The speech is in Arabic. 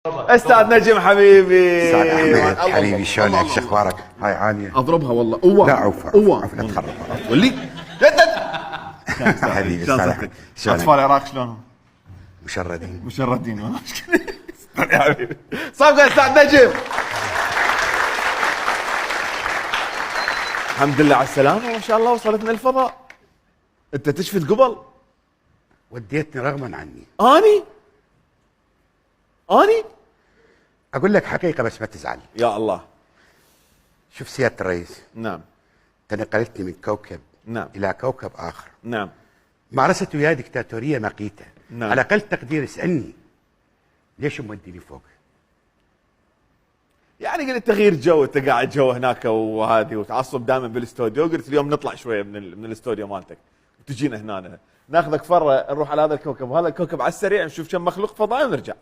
استاذ نجم حبيبي. استاذ احمد حبيبي شلونك؟ شو اخبارك؟ هاي عاليه اضربها والله. اوه لا عوف اوه لا تخرب ولي حبيبي استاذ احمد اطفال شلونك؟ العراق شلونهم؟ مشردين مشردين والله. يا حبيبي صفقه استاذ نجم. الحمد لله على السلامه ما شاء الله وصلتنا الفضاء. انت تشفت قبل؟ وديتني رغما عني. اني اقول لك حقيقه بس ما تزعل. يا الله. شوف سياده الرئيس، نعم انت نقلتني من كوكب نعم الى كوكب اخر. نعم مارست وياي دكتاتوريه مقيته. نعم. على اقل تقدير اسالني ليش موديني فوق؟ يعني قلت تغيير جو، انت قاعد جو هناك وهذه وتعصب دائما بالاستوديو، قلت اليوم نطلع شويه من الاستوديو مالتك وتجينا هنا ناخذك فره نروح على هذا الكوكب وهذا الكوكب على السريع نشوف كم مخلوق فضائي ونرجع.